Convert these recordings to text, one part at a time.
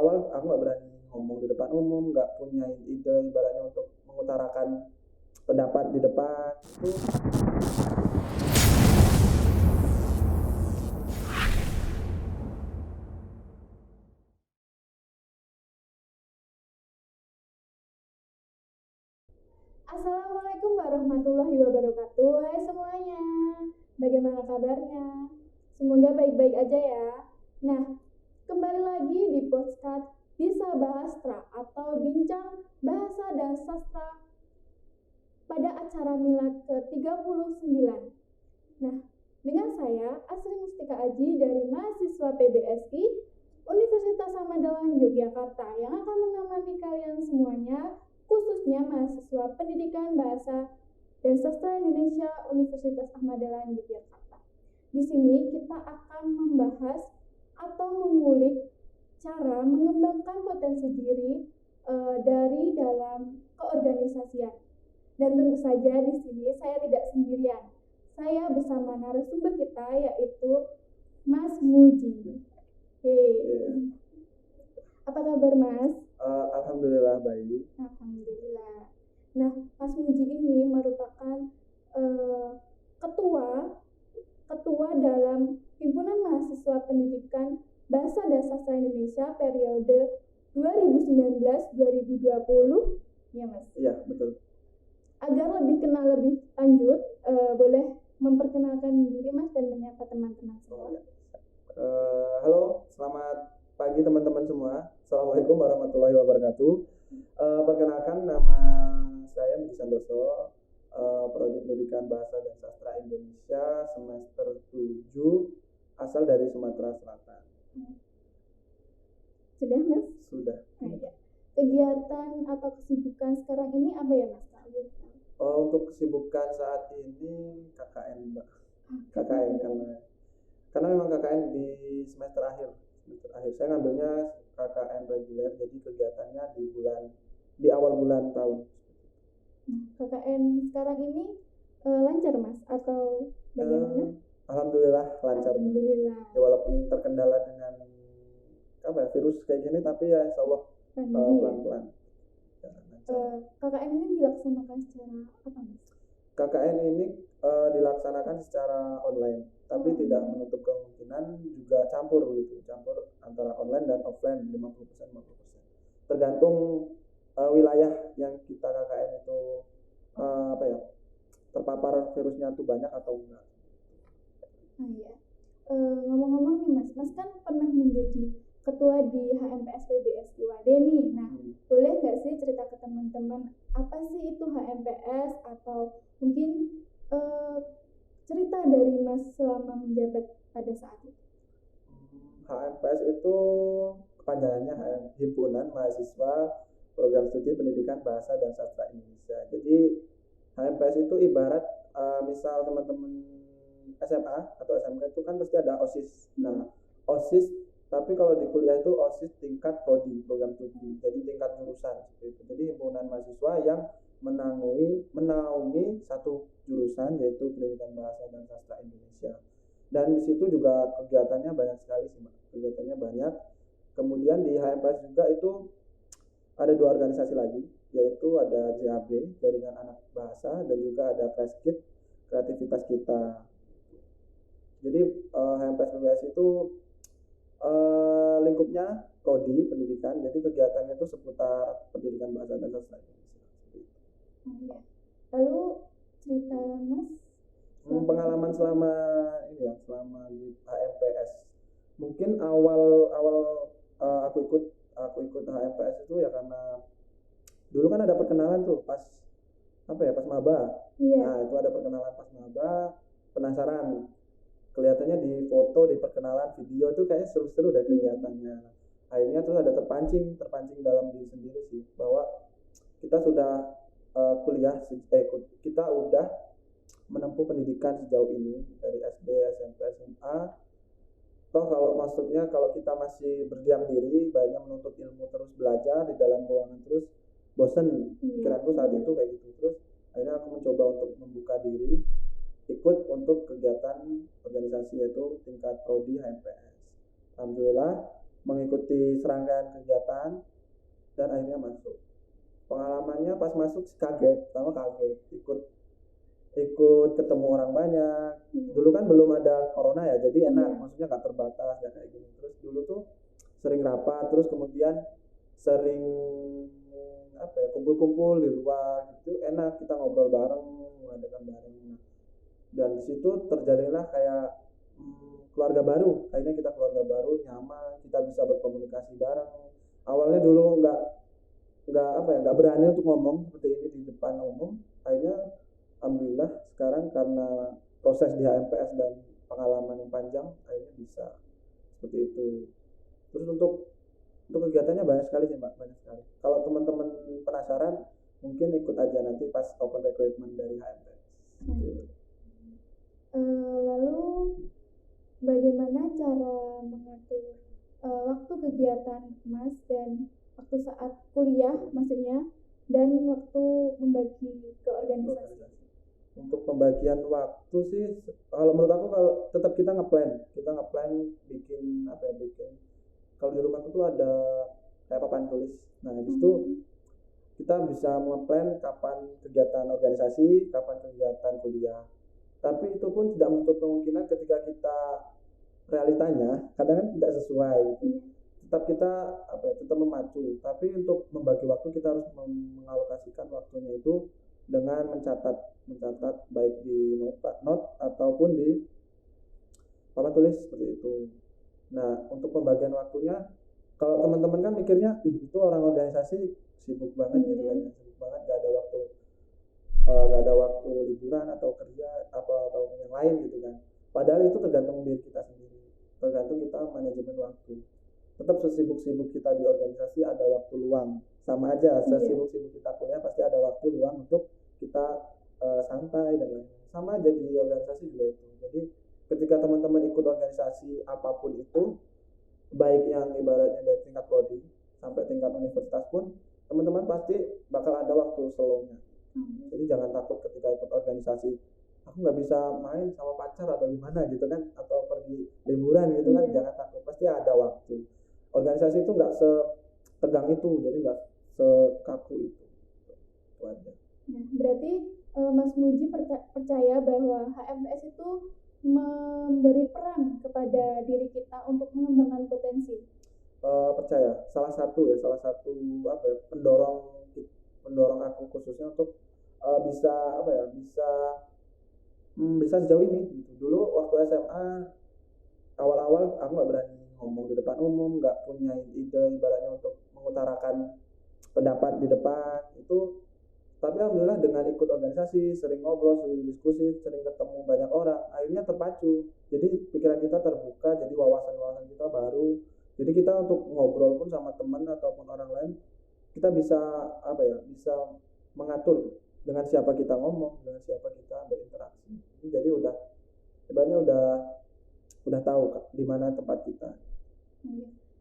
awal-awal aku nggak berani ngomong di depan umum, nggak punya ide ibaratnya untuk mengutarakan pendapat di depan itu. Assalamualaikum warahmatullahi wabarakatuh. Hai semuanya, bagaimana kabarnya? Semoga baik-baik aja ya. Nah, kembali lagi di podcast Bisa Bahastra atau Bincang Bahasa dan Sastra pada acara Milad ke-39. Nah, dengan saya Asri Mustika Aji dari mahasiswa PBSI Universitas Samadalahan Yogyakarta yang akan menemani kalian semuanya, khususnya mahasiswa Pendidikan Bahasa dan Sastra Indonesia Universitas Ahmad Dahlan Yogyakarta. Di sini kita akan membahas atau mengulik cara mengembangkan potensi diri dari dalam keorganisasian. Dan tentu saja di sini saya tidak sendirian. Saya bersama narasumber kita yaitu Mas Muji. Apa kabar Mas? Alhamdulillah baik. Alhamdulillah. Nah, Mas Muji ini merupakan ketua dalam Himpunan Mahasiswa Pendidikan Bahasa dan Sastra Indonesia periode 2019-2020. Ya Mas? Iya, betul. Agar lebih kenal lebih lanjut, boleh memperkenalkan diri Mas dan menyapa teman-teman semua. Halo, selamat pagi teman-teman semua. Assalamualaikum warahmatullahi wabarakatuh. Perkenalkan, nama saya Budi Santoso, Prodi Pendidikan Bahasa dan Sastra Indonesia semester 7, asal dari Sumatera Selatan. Sudah Mas? Sudah. Ya. Kegiatan atau kesibukan sekarang ini apa ya Mas? Untuk kesibukan saat ini KKN, Mbak. KKN karena memang KKN di semester akhir. Saya ngambilnya KKN reguler, jadi kegiatannya di awal bulan tahun. KKN sekarang ini lancar Mas atau bagaimana? Alhamdulillah lancar. Alhamdulillah. Ya, walaupun terkendala dengan virus kayak gini, tapi ya insya Allah pelan-pelan. KKN ini dilaksanakan secara apa Mas? KKN ini dilaksanakan secara online, tapi tidak menutup kemungkinan juga campur antara online dan offline 50%. Tergantung wilayah yang kita KKN itu terpapar virusnya itu banyak atau enggak. Iya. Ngomong-ngomong nih Mas kan pernah menjadi ketua di HMPS PBSI UAD nih. Nah, boleh nggak sih cerita ke teman-teman apa sih itu HMPS atau mungkin cerita dari Mas selama menjabat pada saat itu? HMPS itu kepanjangannya Himpunan Mahasiswa Program Studi Pendidikan Bahasa dan Sastra Indonesia. Jadi HMPS itu ibarat misal teman-teman SMA atau SMK itu kan pasti ada OSIS. Nah, OSIS tapi kalau di kuliah itu OSIS tingkat prodi, program studi, jadi tingkat jurusan seperti itu. Jadi himpunan mahasiswa yang menaungi satu jurusan yaitu Pendidikan Bahasa dan Sastra Indonesia. Dan di situ juga kegiatannya banyak sekali sih, Mbak. Kegiatannya banyak. Kemudian di HMPS juga itu ada 2 organisasi lagi, yaitu ada JAB, Jaringan Anak Bahasa, dan juga ada Kreskit, Kreativitas Kita. Jadi HMPS PBS itu lingkupnya prodi pendidikan, jadi kegiatannya itu seputar pendidikan bahasa dan sastra Indonesia. Lalu cerita Mas pengalaman selama di HMPS. Mungkin awal aku ikut HMPS itu ya karena dulu kan ada perkenalan tuh pas maba. Iya. Nah, itu ada perkenalan pas maba, penasaran. Kelihatannya di foto, di perkenalan video itu kayaknya seru-seru deh kegiatannya. Akhirnya terus ada terpancing dalam diri sendiri sih bahwa kita sudah kita udah menempuh pendidikan sejauh ini dari SD, SMP, SMA. Toh kalau kita masih berdiam diri, banyak menuntut ilmu terus belajar di dalam ruangan terus bosen. Pikiranku saat itu kayak gitu. Terus akhirnya aku mencoba untuk membuka diri, ikut untuk kegiatan organisasi yaitu tingkat prodi HMPS. Alhamdulillah mengikuti serangkaian kegiatan dan akhirnya masuk. Pengalamannya pas masuk kaget, pertama kaget, ikut ketemu orang banyak. Dulu kan belum ada corona ya, jadi enak, maksudnya nggak terbatas ya kayak gini. Terus dulu tuh sering rapat, terus kemudian sering kumpul-kumpul di luar gitu, enak, kita ngobrol bareng, mengadakan bareng. Dan di situ terjadilah kayak keluarga baru. Akhirnya kita keluarga baru, nyaman, kita bisa berkomunikasi bareng. Awalnya dulu nggak berani untuk ngomong seperti ini di depan umum. Akhirnya alhamdulillah sekarang karena proses di HMPS dan pengalaman yang panjang akhirnya bisa seperti itu. Terus untuk kegiatannya banyak sekali sih Mbak, banyak sekali. Kalau teman-teman penasaran mungkin ikut aja nanti pas open recruitment dari HMPS. Lalu bagaimana cara mengatur waktu kegiatan Mas dan waktu saat kuliah maksudnya, dan waktu membagi ke organisasi? Untuk pembagian waktu sih, kalau menurut aku kalau tetap kita ngeplan bikin kalau di rumah itu ada kayak papan tulis. Nah di situ kita bisa ngeplan kapan kegiatan organisasi, kapan kegiatan kuliah. Tapi itu pun tidak menutup kemungkinan ketika kita realitanya kadang kan tidak sesuai gitu. Tetap kita tetap memacu, tapi untuk membagi waktu kita harus mengalokasikan waktunya itu dengan mencatat baik di note ataupun di papan tulis seperti itu. Nah untuk pembagian waktunya, kalau teman-teman kan mikirnya itu orang organisasi sibuk banget gitu kan, sibuk banget, gak ada waktu liburan atau kerja atau yang lain gitu kan. Padahal itu tergantung diri kita sendiri, tergantung kita manajemen waktu. Tetap sesibuk-sibuk kita di organisasi ada waktu luang, sama aja sesibuk-sibuk kita kuliah pasti ada waktu luang untuk kita santai dan lain-lain. Sama aja di organisasi juga itu. Jadi ketika teman-teman ikut organisasi apapun itu, baik yang ibaratnya dari tingkat prodi sampai tingkat universitas pun, teman-teman pasti bakal ada waktu slownya. Jadi jangan takut ketika ikut organisasi, aku nggak bisa main sama pacar atau gimana gitu kan, atau pergi liburan gitu kan, jangan takut, pasti ada waktu. Organisasi itu nggak setegang itu, jadi nggak sekaku itu aja. Nah, berarti Mas Muji percaya bahwa HMPS itu memberi peran kepada diri kita untuk mengembangkan potensi. Percaya, salah satu pendorong aku khususnya untuk bisa sejauh ini gitu. Dulu waktu SMA awal-awal aku nggak berani ngomong di depan umum, nggak punya ide ibaratnya untuk mengutarakan pendapat di depan itu. Tapi alhamdulillah dengan ikut organisasi, sering ngobrol, sering diskusi, sering ketemu banyak orang, akhirnya terpacu. Jadi pikiran kita terbuka, jadi wawasan kita baru. Jadi kita untuk ngobrol pun sama teman ataupun orang lain, kita bisa bisa mengatur dengan siapa kita ngomong, dengan siapa kita berinteraksi. Jadi udah tahu di mana tempat kita.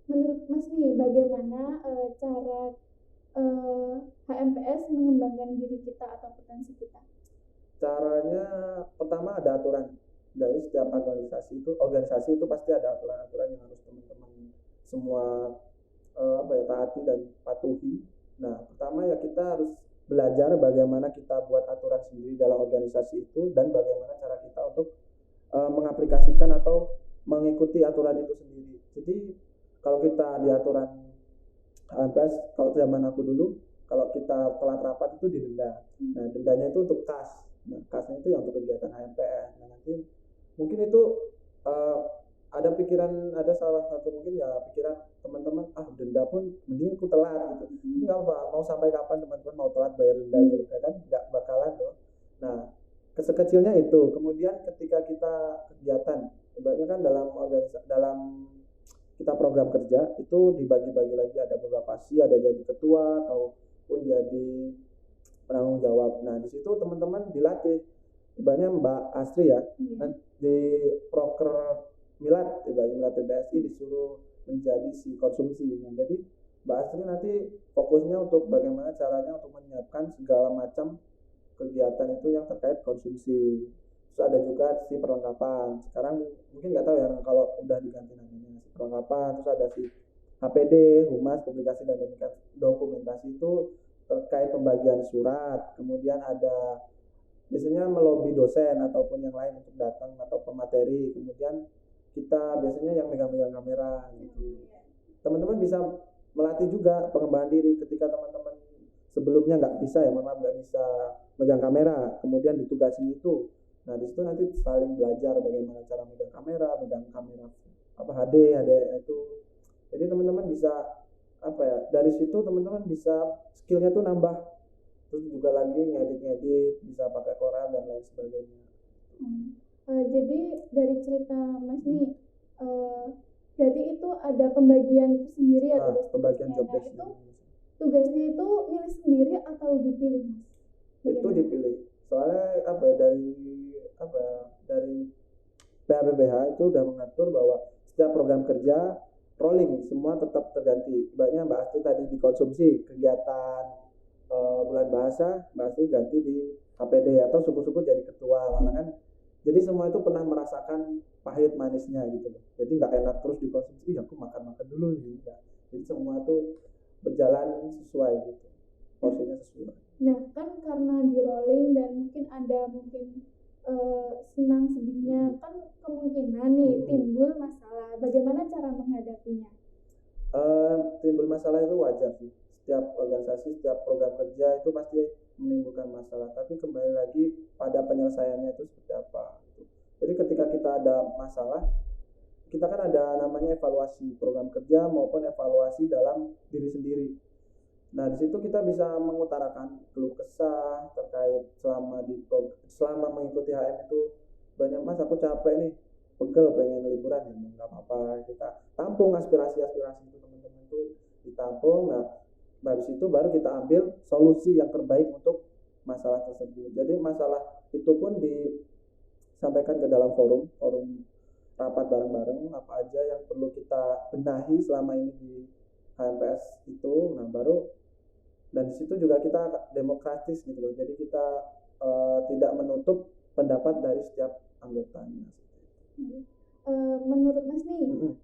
Menurut Mas nih, bagaimana cara HMPS mengembangkan diri kita atau potensi kita? Caranya pertama ada aturan dari setiap organisasi itu pasti ada aturan-aturan yang harus teman-teman semua taati dan patuhi. Nah pertama ya kita harus belajar bagaimana kita buat aturan sendiri dalam organisasi itu dan bagaimana cara kita untuk mengaplikasikan atau mengikuti aturan itu sendiri. Jadi kalau kita di aturan HMPS, kalau zaman aku dulu, kalau kita telat rapat itu didenda. Nah dendanya itu untuk kas. Nah kasnya itu yang untuk kegiatan HMPS. Nah nanti mungkin itu ada salah satu mungkin ya pikiran teman-teman, denda pun mending aku telat gitu. Ini nggak apa, mau sampai kapan teman-teman mau telat bayar denda gitu kan, nggak bakalan loh. Nah sekecilnya itu. Kemudian ketika kita kegiatan, ibaratnya kan dalam kita program kerja itu dibagi-bagi lagi, ada beberapa sih, ada jadi ketua ataupun jadi penanggung jawab. Nah di situ teman-teman dilatih, ibaratnya Mbak Astri ya, di proker Milat, ibaratnya PBSI disuruh menjadi si konsumsi. Nah jadi Mbak Astri nanti fokusnya untuk bagaimana caranya untuk menyiapkan segala macam kegiatan itu yang terkait konsumsi. Terus ada juga si perlengkapan. Sekarang mungkin nggak tahu ya kalau udah diganti namanya si perlengkapan. Terus ada si HPD, Humas, Publikasi dan Dokumentasi itu terkait pembagian surat, kemudian ada biasanya melobi dosen ataupun yang lain untuk datang atau pemateri, kemudian kita biasanya yang megang-megang kamera gitu. Teman-teman bisa melatih juga pengembangan diri ketika teman-teman sebelumnya nggak bisa ya, memang nggak bisa megang kamera, kemudian ditugasin itu. Nah di situ nanti saling belajar bagaimana cara megang kamera apa HD itu. Jadi teman-teman bisa apa ya, dari situ teman-teman bisa skillnya tuh nambah, terus juga lagi ngedit bisa pakai Corel dan lain sebagainya. Jadi dari cerita Mas nih, berarti itu ada pembagian sendiri ya pembagian job desk. Itu tugasnya itu milih sendiri atau dipilih Mas? Itu dipilih. Soalnya dari PHBBH itu udah mengatur bahwa setiap program kerja rolling semua tetap terganti. Ibaratnya Mbak Asti tadi dikonsumsi kegiatan bulan bahasa, Mbak Asti ganti di HPD atau syukur-syukur jadi ketua, karena kan jadi semua itu pernah merasakan pahit manisnya gitu loh. Jadi nggak enak terus dikonsumsi, aku makan dulu gitu. Jadi semua itu berjalan sesuai gitu, porsinya sesuai. Nah kan karena di rolling dan mungkin ada senang sedihnya, kan kemungkinan nih timbul masalah. Bagaimana cara menghadapinya? Timbul masalah itu wajar sih. Setiap organisasi, setiap program kerja itu pasti menimbulkan masalah. Tapi kembali lagi pada penyelesaiannya itu seperti apa. Jadi ketika kita ada masalah, kita kan ada namanya evaluasi program kerja maupun evaluasi dalam diri sendiri. Nah di situ kita bisa mengutarakan keluh kesah terkait selama mengikuti HM itu, banyak Mas aku capek nih, pegel pengen liburan, ya nggak apa-apa, kita tampung aspirasi-aspirasi itu teman-teman itu ditampung. Nah dari situ baru kita ambil solusi yang terbaik untuk masalah tersebut. Jadi masalah itu pun disampaikan ke dalam forum rapat bareng-bareng, apa aja yang perlu kita benahi selama ini di HMPS itu. Nah baru, dan di situ juga kita demokratis gitu loh. Jadi kita tidak menutup pendapat dari setiap anggotanya. Menurut Mas nih,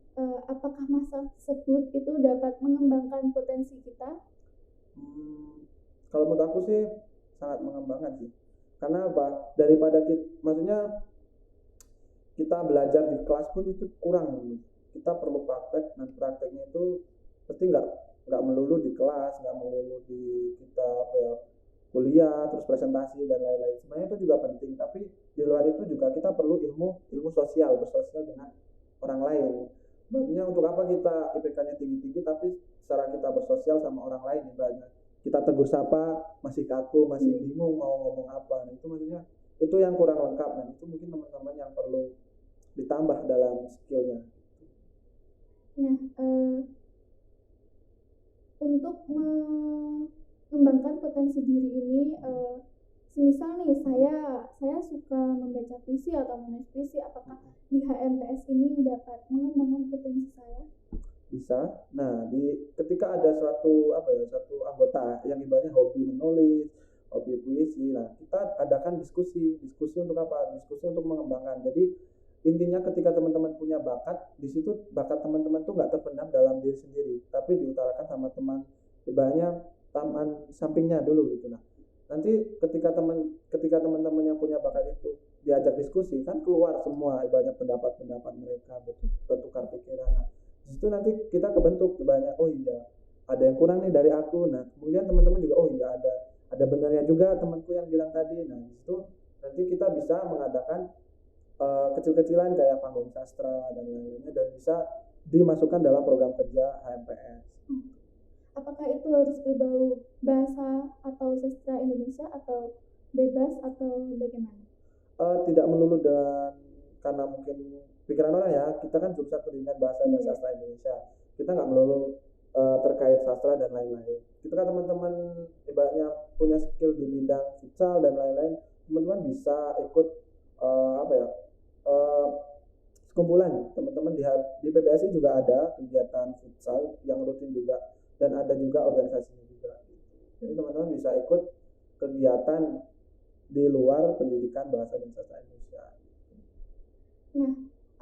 apakah masalah tersebut itu dapat mengembangkan potensi kita? Kalau menurut aku sih sangat mengembangkan sih. Karena apa? Daripada maksudnya kita belajar di kelas pun itu kurang. Kita perlu praktek, dan prakteknya itu pasti nggak melulu di kelas, nggak melulu di kita kuliah terus presentasi dan lain-lain. Sebenarnya itu juga penting, tapi di luar itu juga kita perlu ilmu sosial, bersosial dengan orang lain. Maksudnya untuk apa kita IPK-nya tinggi-tinggi tapi secara kita bersosial sama orang lain, ibaratnya kita tegur sapa masih kaku, masih bingung mau ngomong apa. Nah, itu maksudnya itu yang kurang lengkap, dan itu mungkin teman-teman yang perlu ditambah dalam skillnya. Nah, untuk mengembangkan potensi diri ini, semisal nih saya suka membaca puisi atau menulis puisi, apakah di HMPS ini dapat mengembangkan potensi saya? Bisa. Nah, ketika ada satu anggota yang ibaratnya hobi menulis, hobi puisi, nah kita adakan diskusi untuk apa? Diskusi untuk mengembangkan. Jadi intinya ketika teman-teman punya bakat, di situ bakat teman-teman tuh nggak terpendam dalam diri sendiri, tapi diutarakan sama teman, ibaratnya taman sampingnya dulu gitu. Nah nanti ketika teman-teman yang punya bakat itu diajak diskusi, kan keluar semua ibaratnya pendapat mereka, bertukar pikiran. Nah di situ nanti kita kebentuk banyak, oh iya ada yang kurang nih dari aku. Nah kemudian teman-teman juga, oh iya ada benarnya juga temanku yang bilang tadi. Nah di situ nanti kita bisa mengadakan kecil-kecilan kayak panggung sastra dan lain-lainnya, dan bisa dimasukkan dalam program kerja HMPS. Apakah itu harus berbau bahasa atau sastra Indonesia atau bebas atau bagaimana? Tidak melulu, dan karena mungkin pikiran orang ya, kita kan jurusan pendidikan bahasa dan sastra Indonesia, kita nggak melulu terkait sastra dan lain-lain. Kita kan teman-teman ibaratnya punya skill di bidang futsal dan lain-lain, teman-teman bisa ikut sekumpulan teman-teman di PBSI juga ada kegiatan futsal yang rutin juga, dan ada juga organisasinya juga. Jadi teman-teman bisa ikut kegiatan di luar pendidikan bahasa dan sastra Indonesia. Nah,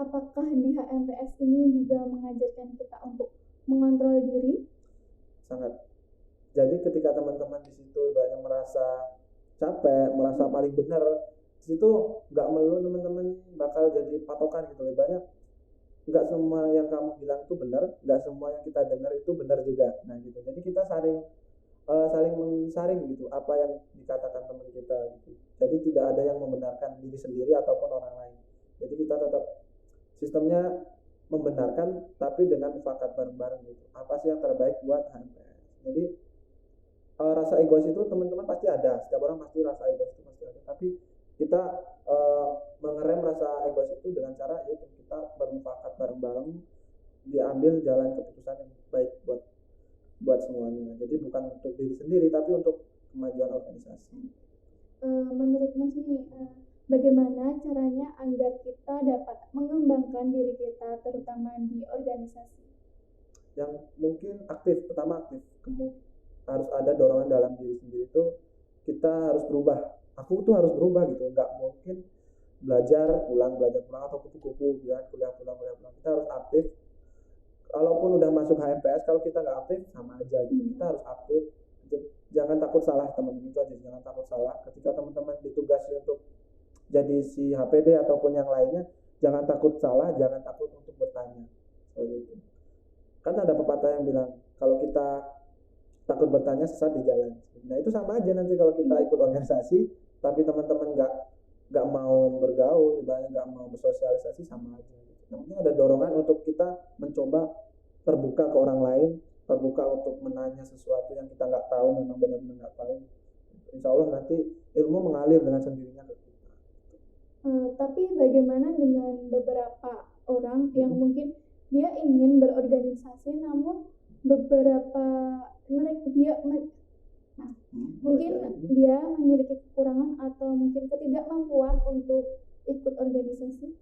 apakah di HMPS ini juga mengajarkan kita untuk mengontrol diri? Sangat. Jadi ketika teman-teman di situ banyak merasa capek, merasa paling benar, di situ nggak melulu teman-teman bakal jadi patokan gitu. Lebih banyak nggak semua yang kamu bilang itu benar, nggak semua yang kita dengar itu benar juga. Nah gitu. Jadi kita saling mensaring gitu apa yang dikatakan teman kita gitu. Jadi tidak ada yang membenarkan diri sendiri ataupun orang lain. Jadi kita tetap sistemnya membenarkan tapi dengan mufakat bareng-bareng gitu. Apa sih yang terbaik buat HMPS? Jadi rasa egois itu teman-teman pasti ada, setiap orang pasti rasa egois itu pasti ada, tapi kita mengerem rasa egois itu dengan cara yaitu kita bermufakat bareng-bareng, diambil jalan keputusan yang baik buat semuanya. Jadi bukan untuk diri sendiri tapi untuk kemajuan organisasi. Menurut Mas nih, bagaimana caranya agar kita dapat mengembangkan diri kita terutama di organisasi? Yang mungkin aktif, pertama aktif, harus ada dorongan dalam diri sendiri itu kita harus berubah. Aku tuh harus berubah gitu, nggak mungkin belajar pulang atau kupu-kupu gitu kan, kuliah pulang. Kita harus aktif. Kalaupun udah masuk HMPS, kalau kita nggak aktif sama aja gitu. Kita harus aktif. Jangan takut salah teman-teman, itu aja, jangan takut salah. Ketika teman-teman ditugasi untuk jadi si HPD ataupun yang lainnya, jangan takut salah, jangan takut untuk bertanya. Gitu. Kan ada pepatah yang bilang kalau kita takut bertanya sesat di jalan. Nah itu sama aja nanti kalau kita ikut organisasi tapi teman-teman nggak mau bergaul, nggak mau bersosialisasi, sama aja. Yang penting ada dorongan untuk kita mencoba terbuka ke orang lain, terbuka untuk menanya sesuatu yang kita nggak tahu, memang benar-benar nggak tahu. Insya Allah nanti ilmu mengalir dengan sendirinya ke kita. Tapi bagaimana dengan beberapa orang yang mungkin dia ingin berorganisasi namun beberapa mungkin dia memiliki kekurangan atau mungkin ketidakmampuan untuk ikut organisasi?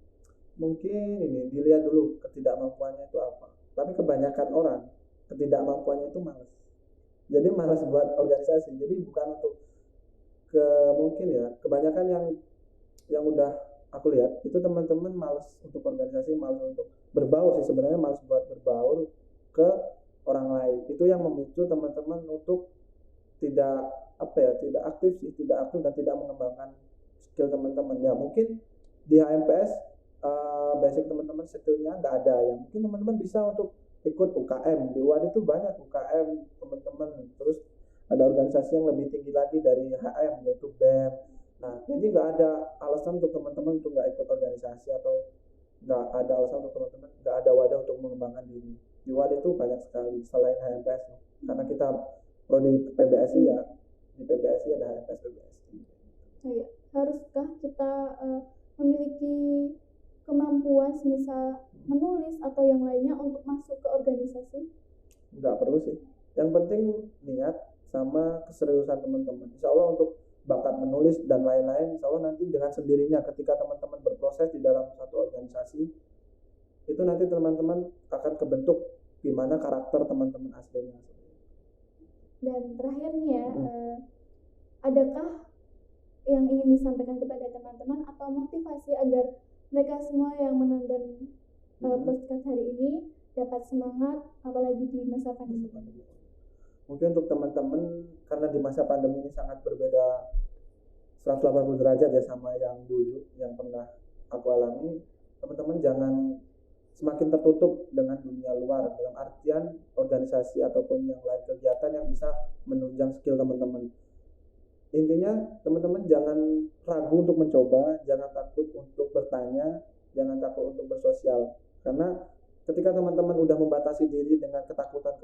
Mungkin ini dilihat dulu ketidakmampuannya itu apa. Tapi kebanyakan orang ketidakmampuannya itu malas. Jadi malas buat organisasi. Jadi bukan untuk mungkin ya kebanyakan yang udah aku lihat itu teman-teman malas untuk organisasi, malas untuk berbaur sih sebenarnya, malas buat berbaur ke orang lain. Itu yang memicu teman-teman untuk tidak aktif dan tidak mengembangkan skill teman-teman. Ya mungkin di HMPS basic teman-teman skillnya nggak ada, ya mungkin teman-teman bisa untuk ikut UKM. Di UAD itu banyak UKM teman-teman. Terus ada organisasi yang lebih tinggi lagi dari HM yaitu BEM. Nah jadi nggak ada alasan untuk teman-teman untuk nggak ikut organisasi, atau nggak ada alasan untuk teman-teman nggak ada wadah untuk mengembangkan diri. Di UAD itu banyak sekali selain HMPS, karena kita di PBSI ya, di PBSI ada HMPS PBSI. Haruskah kita memiliki kemampuan misal menulis atau yang lainnya untuk masuk ke organisasi? Nggak perlu sih. Yang penting niat sama keseriusan teman-teman. Insya Allah untuk bakat menulis dan lain-lain, insya Allah nanti dengan sendirinya ketika teman-teman berproses di dalam satu organisasi, itu nanti teman-teman akan kebentuk gimana karakter teman-teman aslinya. Dan terakhir nih ya, adakah yang ingin disampaikan kepada teman-teman atau motivasi agar mereka semua yang menonton podcast hari ini dapat semangat, apalagi di masa pandemi? Mungkin untuk teman-teman, karena di masa pandemi ini sangat berbeda 180 derajat ya sama yang dulu, yang pernah aku alami. Teman-teman jangan semakin tertutup dengan dunia luar, dalam artian organisasi ataupun yang lain kegiatan yang bisa menunjang skill teman-teman. Intinya teman-teman jangan ragu untuk mencoba, jangan takut untuk bertanya, jangan takut untuk bersosial. Karena ketika teman-teman udah membatasi diri dengan ketakutan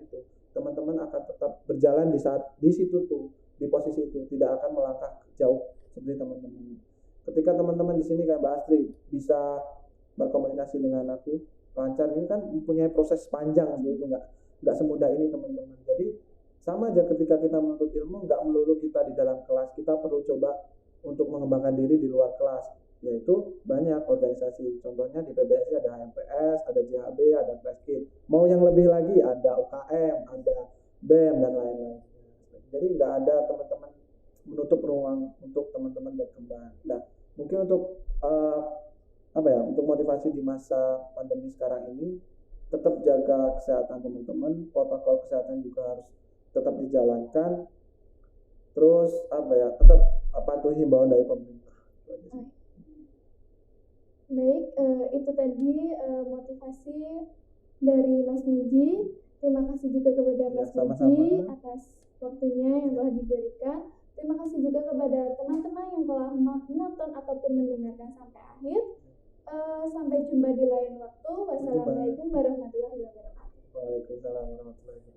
itu, teman-teman akan tetap berjalan di situ tuh, di posisi itu, tidak akan melangkah jauh seperti teman-teman. Ketika teman-teman di sini kayak Mbak Astri bisa berkomunikasi dengan aku lancar, ini kan mempunyai proses panjang gitu, nggak semudah ini teman-teman. Jadi sama aja ketika kita menuntut ilmu, nggak melulu kita di dalam kelas, kita perlu coba untuk mengembangkan diri di luar kelas, yaitu banyak organisasi. Contohnya di PBSI ada HMPS, ada JHB, ada Preskit. Mau yang lebih lagi ada UKM, ada BEM dan lain-lain. Jadi nggak ada teman-teman menutup ruang untuk teman-teman berkembang. Nah mungkin untuk untuk motivasi di masa pandemi sekarang ini, tetap jaga kesehatan teman-teman, protokol kesehatan juga harus tetap dijalankan. Terus tetap patuhi himbauan dari pemerintah. Baik, itu tadi motivasi dari Mas Muji. Terima kasih juga kepada Mas Muji atas waktunya yang telah diberikan. Terima kasih juga kepada teman-teman yang telah menonton ataupun mendengarkan sampai akhir. Sampai jumpa di lain waktu.